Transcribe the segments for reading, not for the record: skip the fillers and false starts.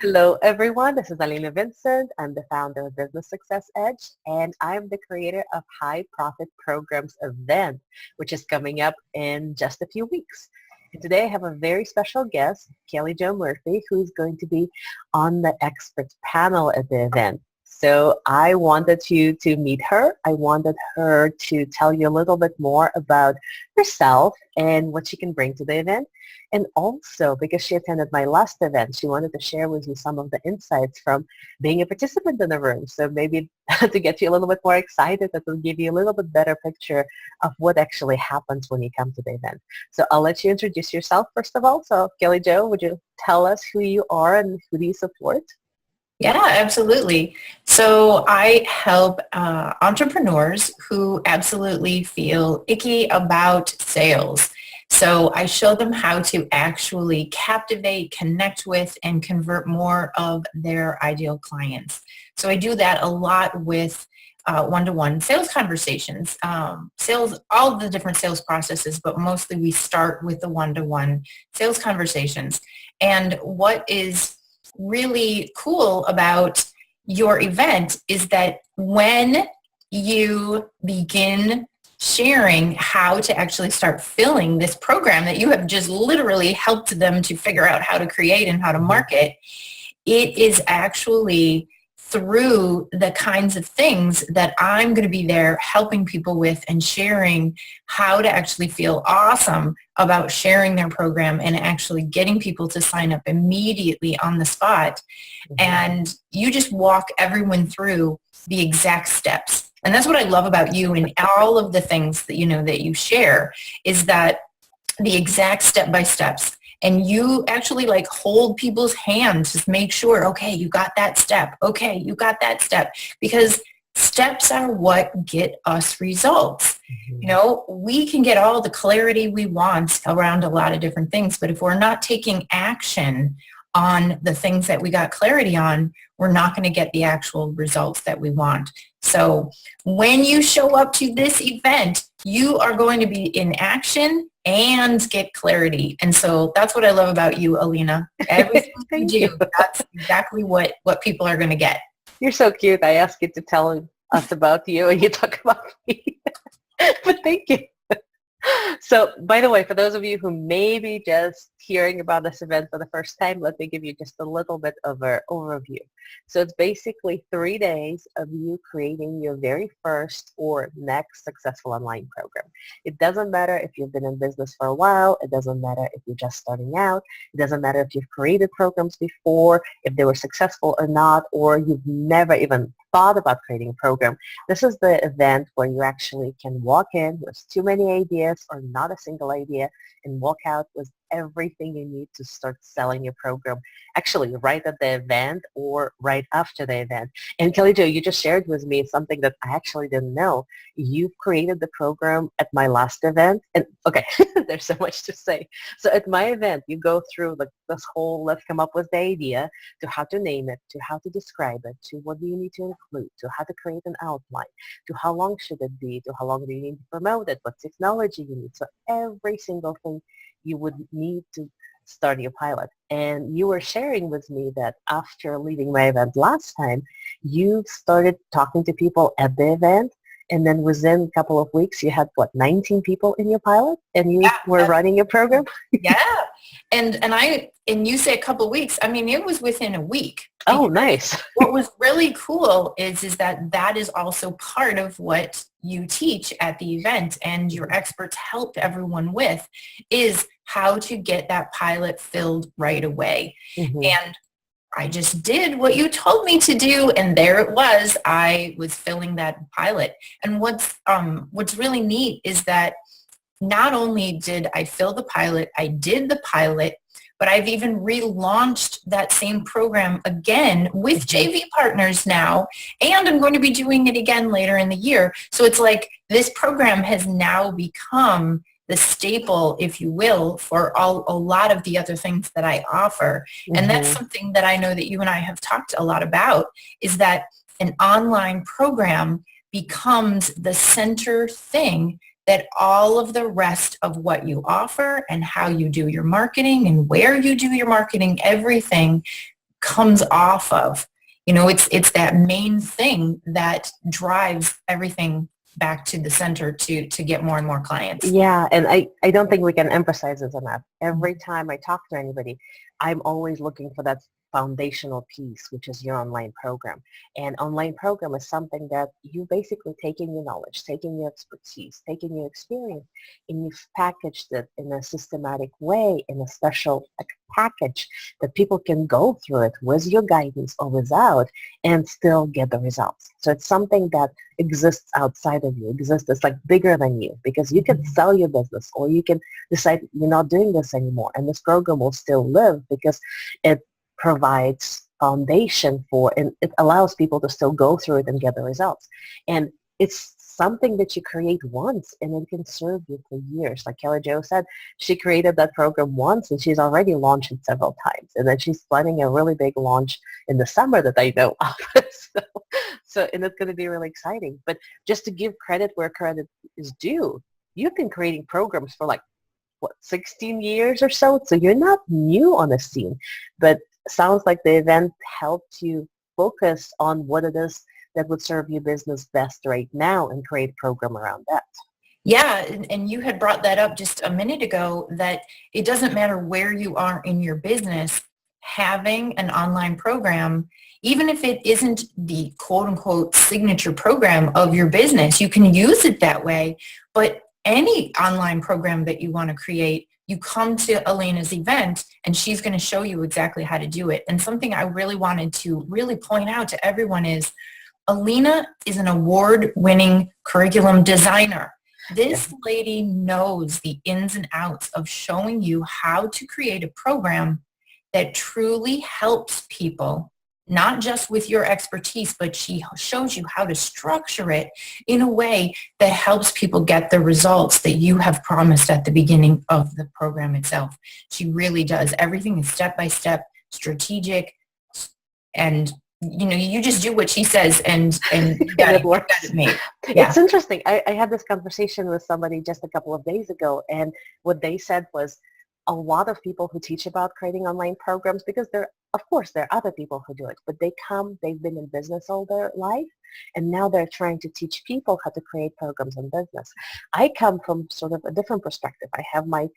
Hello, everyone. This is Alina Vincent. I'm the founder of Business Success Edge, and I'm the creator of High Profit Programs event, which is coming up in just a few weeks. And today I have a very special guest, Kelly Jo Murphy, who's going to be on the experts panel at the event. So I wanted you to meet her. I wanted her to tell you a little bit more about herself and what she can bring to the event. And also, because she attended my last event, she wanted to share with you some of the insights from being a participant in the room. So maybe to get you a little bit more excited, that will give you a little bit better picture of what actually happens when you come to the event. So I'll let you introduce yourself first of all. So Kelly Jo, would you tell us who you are and who do you support? Yeah, absolutely. So I help entrepreneurs who absolutely feel icky about sales. So I show them how to actually captivate, connect with, and convert more of their ideal clients. So I do that a lot with one-to-one sales conversations, sales, all the different sales processes, but mostly we start with the one-to-one sales conversations. And what is really cool about your event is that when you begin sharing how to actually start filling this program that you have just literally helped them to figure out how to create and how to market, it is actually through the kinds of things that I'm going to be there helping people with and sharing how to actually feel awesome about sharing their program and actually getting people to sign up immediately on the spot. And you just walk everyone through the exact steps. And that's what I love about you and all of the things that that you share is that the exact step-by-steps. And you actually like hold people's hands, just make sure, okay, you got that step. Okay, you got that step. Because steps are what get us results. We can get all the clarity we want around a lot of different things, but if we're not taking action on the things that we got clarity on, we're not going to get the actual results that we want. So when you show up to this event, you are going to be in action and get clarity. And so that's what I love about you, Alina. Everything you do, that's exactly what people are going to get. You're so cute. I asked you to tell us about you and you talk about me. But thank you. So, by the way, for those of you who may be just hearing about this event for the first time, let me give you just a little bit of an overview. So it's basically 3 days of you creating your very first or next successful online program. It doesn't matter if you've been in business for a while. It doesn't matter if you're just starting out. It doesn't matter if you've created programs before, if they were successful or not, or you've never even thought about creating a program. This is the event where you actually can walk in with too many ideas or not a single idea and walk out with everything you need to start selling your program, actually right at the event or right after the event. And Kelly Jo, you just shared with me something that I actually didn't know. You've created the program at my last event. And okay, there's so much to say. So at my event, you go through this whole, let's come up with the idea, to how to name it, to how to describe it, to what do you need to include, to how to create an outline, to how long should it be, to how long do you need to promote it, what technology you need. So every single thing you would need to start your pilot. And you were sharing with me that after leaving my event last time, you started talking to people at the event. And then within a couple of weeks, you had, 19 people in your pilot? And you were running your program? Yeah. And you say a couple of weeks. I mean, it was within a week. Oh, nice. What was really cool is that is also part of what you teach at the event and your experts help everyone with is how to get that pilot filled right away. Mm-hmm. And I just did what you told me to do, and there it was. I was filling that pilot. And what's really neat is that not only did I fill the pilot, I did the pilot, but I've even relaunched that same program again with JV partners now, and I'm going to be doing it again later in the year. So it's like this program has now become the staple, if you will, for a lot of the other things that I offer. Mm-hmm. And that's something that I know that you and I have talked a lot about, is that an online program becomes the center thing that all of the rest of what you offer and how you do your marketing and where you do your marketing, everything comes off of. You know, it's that main thing that drives everything back to the center to get more and more clients. Yeah, and I don't think we can emphasize this enough. Every time I talk to anybody, I'm always looking for that foundational piece, which is your online program. And online program is something that you basically taking your knowledge, taking your expertise, taking your experience, and you've packaged it in a systematic way, in a special package that people can go through it with your guidance or without and still get the results. So it's something that exists outside of you, exists, it's like bigger than you, because you can sell your business or you can decide you're not doing this anymore, and this program will still live because it provides foundation for, and it allows people to still go through it and get the results. And it's something that you create once and it can serve you for years. Like Kelly Jo said, she created that program once and she's already launched it several times. And then she's planning a really big launch in the summer that I know of. And it's going to be really exciting. But just to give credit where credit is due, you've been creating programs for 16 years or so. So you're not new on the scene, but sounds like the event helped you focus on what it is that would serve your business best right now and create a program around that. Yeah, and you had brought that up just a minute ago, that it doesn't matter where you are in your business, having an online program, even if it isn't the quote-unquote signature program of your business, you can use it that way. But any online program that you want to create, you come to Alina's event and she's going to show you exactly how to do it. And something I really wanted to really point out to everyone is Alina is an award-winning curriculum designer. This lady knows the ins and outs of showing you how to create a program that truly helps people, not just with your expertise, but she shows you how to structure it in a way that helps people get the results that you have promised at the beginning of the program itself. She really does. Everything is step-by-step, strategic, and you just do what she says and you got it works. Yeah. It's interesting. I had this conversation with somebody just a couple of days ago, and what they said was a lot of people who teach about creating online programs, because of course there are other people who do it, but they've been in business all their life, and now they're trying to teach people how to create programs in business. I come from sort of a different perspective. I have my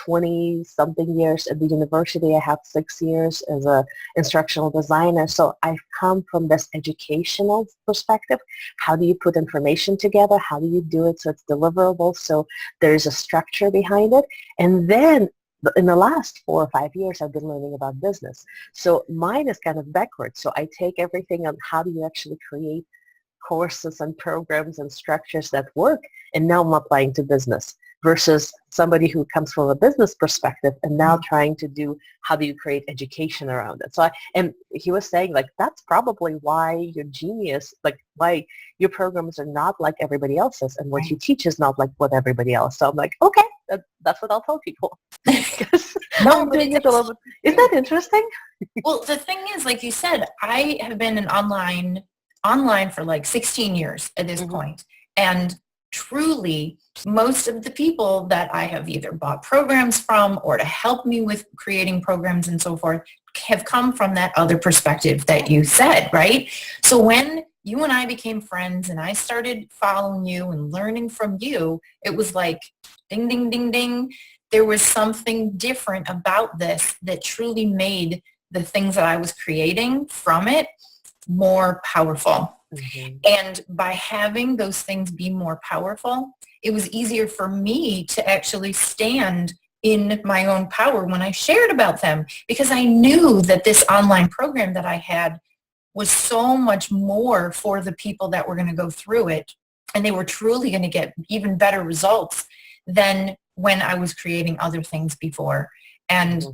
20-something years at the university. I have 6 years as an instructional designer. So I've come from this educational perspective. How do you put information together? How do you do it so it's deliverable, so there's a structure behind it? And then in the last 4 or 5 years, I've been learning about business. So mine is kind of backwards. So I take everything on how do you actually create courses and programs and structures that work, and now I'm applying to business, versus somebody who comes from a business perspective and now trying to do how do you create education around it. And he was saying, that's probably why you're genius, why your programs are not like everybody else's, and what you teach is not like what everybody else. So I'm like, okay, that's what I'll tell people. I'm doing it a little bit. Isn't that interesting? Well, the thing is, like you said, I have been in online for 16 years at this point. And truly, most of the people that I have either bought programs from or to help me with creating programs and so forth have come from that other perspective that you said, right? So when you and I became friends and I started following you and learning from you, it was like ding, ding, ding, ding. There was something different about this that truly made the things that I was creating from it more powerful. Mm-hmm. And by having those things be more powerful, it was easier for me to actually stand in my own power when I shared about them, because I knew that this online program that I had was so much more for the people that were going to go through it, and they were truly going to get even better results than when I was creating other things before. And,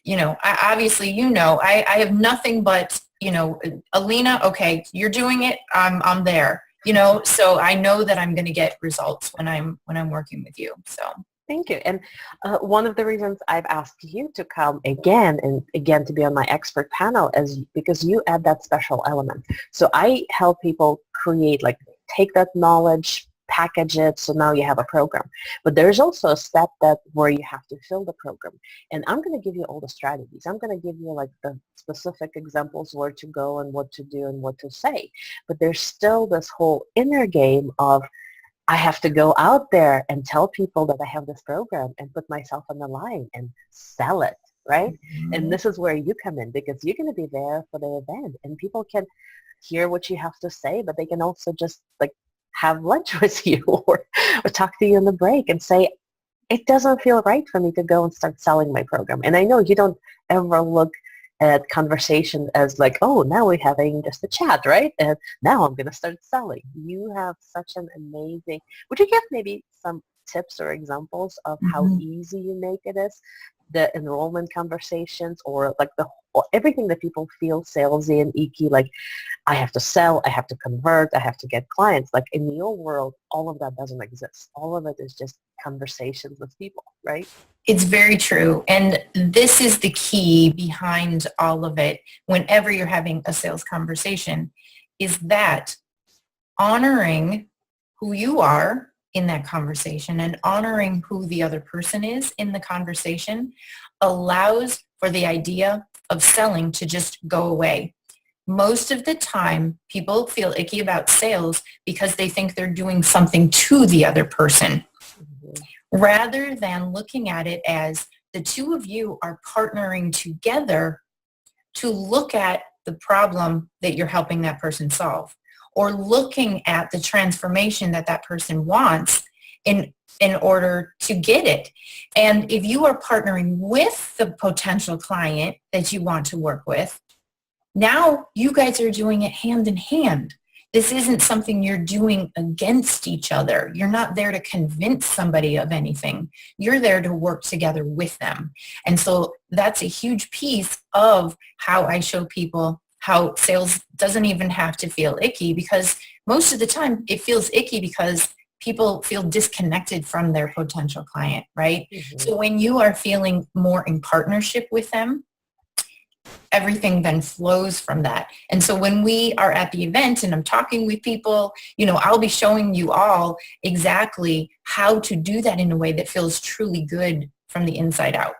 I have nothing but, Alina, okay, you're doing it. I'm there, so I know that I'm going to get results when I'm working with you. So. Thank you. And one of the reasons I've asked you to come again and again to be on my expert panel is because you add that special element. So I help people create, take that knowledge, package it, so now you have a program. But there's also a step that where you have to fill the program. And I'm going to give you all the strategies. I'm going to give you like the specific examples where to go and what to do and what to say. But there's still this whole inner game of I have to go out there and tell people that I have this program and put myself on the line and sell it, right? Mm-hmm. And this is where you come in, because you're going to be there for the event and people can hear what you have to say, but they can also just like have lunch with you or talk to you in the break and say, it doesn't feel right for me to go and start selling my program. And I know you don't ever look at conversation as like, oh, now we're having just a chat, right? And now I'm going to start selling. You have such an amazing, would you give maybe some tips or examples of how easy you make it is, the enrollment conversations, or like or everything that people feel salesy and icky, like I have to sell, I have to convert, I have to get clients. Like in your world, all of that doesn't exist. All of it is just conversations with people, right? It's very true. And this is the key behind all of it whenever you're having a sales conversation, is that honoring who you are in that conversation and honoring who the other person is in the conversation allows for the idea of selling to just go away. Most of the time, people feel icky about sales because they think they're doing something to the other person, rather than looking at it as the two of you are partnering together to look at the problem that you're helping that person solve, or looking at the transformation that that person wants in order to get it. And if you are partnering with the potential client that you want to work with, now you guys are doing it hand in hand. This isn't something you're doing against each other. You're not there to convince somebody of anything. You're there to work together with them. And so that's a huge piece of how I show people how sales doesn't even have to feel icky, because most of the time it feels icky because people feel disconnected from their potential client, right? So when you are feeling more in partnership with them, everything then flows from that. And so when we are at the event and I'm talking with people, I'll be showing you all exactly how to do that in a way that feels truly good from the inside out.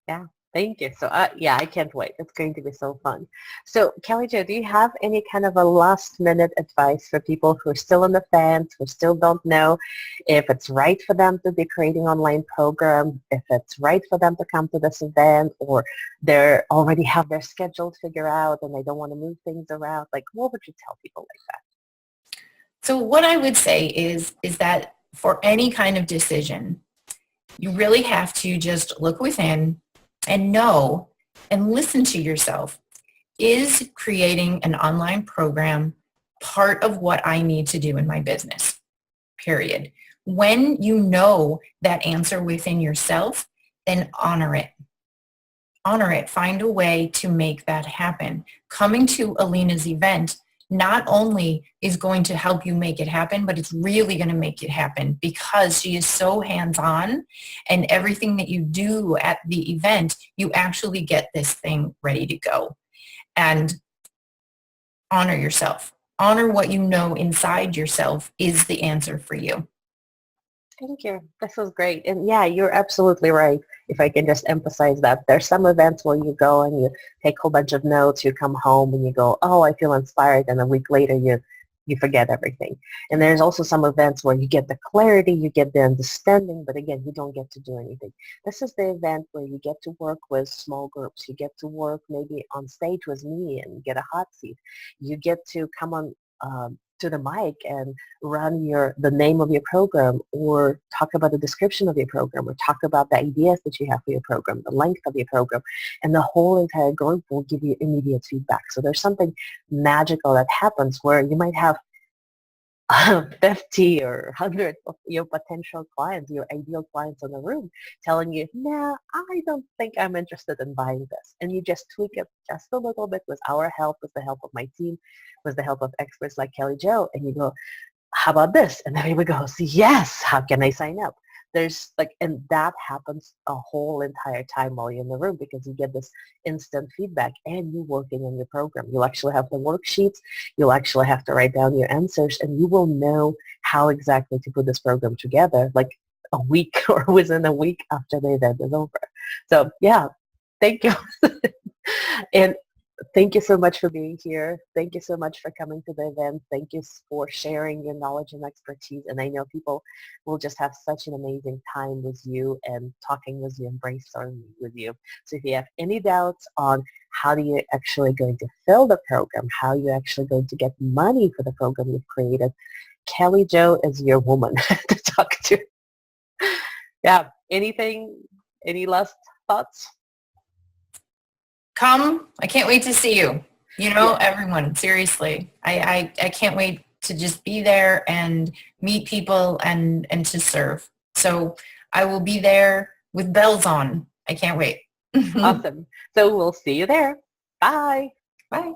Yeah. Thank you. So yeah, I can't wait. It's going to be so fun. So Kelly Jo, do you have any kind of a last minute advice for people who are still on the fence, who still don't know if it's right for them to be creating online program, if it's right for them to come to this event, or they already have their schedule figured out and they don't want to move things around? Like, what would you tell people like that? So what I would say is that for any kind of decision, you really have to just look within and know and listen to yourself. Is creating an online program part of what I need to do in my business? Period. When you know that answer within yourself, then honor it. Honor it. Find a way to make that happen. Coming to Alina's event not only is going to help you make it happen, but it's really going to make it happen because she is so hands-on, and everything that you do at the event, you actually get this thing ready to go. And honor yourself. Honor what you know inside yourself is the answer for you. Thank you. This was great. And yeah, you're absolutely right. If I can just emphasize that, there's some events where you go and you take a whole bunch of notes, you come home and you go, oh, I feel inspired. And a week later, you forget everything. And there's also some events where you get the clarity, you get the understanding, but again, you don't get to do anything. This is the event where you get to work with small groups. You get to work maybe on stage with me and get a hot seat. You get to come on to the mic and run the name of your program, or talk about the description of your program, or talk about the ideas that you have for your program, the length of your program, and the whole entire group will give you immediate feedback. So there's something magical that happens where you might have 50 or 100 of your potential clients, your ideal clients in the room, telling you, nah, I don't think I'm interested in buying this. And you just tweak it just a little bit with our help, with the help of my team, with the help of experts like Kelly Jo, and you go, how about this? And everybody goes, yes, how can I sign up? there's like, and that happens a whole entire time while you're in the room because you get this instant feedback and you're working on your program. You'll actually have the worksheets. You'll actually have to write down your answers and you will know how exactly to put this program together like a week or within a week after the event is over. So yeah, thank you. And thank you so much for being here. Thank you so much for coming to the event. Thank you for sharing your knowledge and expertise. And I know people will just have such an amazing time with you and talking with you and brainstorming with you. So if you have any doubts on how do you actually going to fill the program, how you're actually going to get money for the program you've created, Kelly Jo is your woman to talk to. Yeah. Any last thoughts? Come. I can't wait to see you. Yeah. Everyone, seriously. I can't wait to just be there and meet people and to serve. So I will be there with bells on. I can't wait. Awesome. So we'll see you there. Bye. Bye.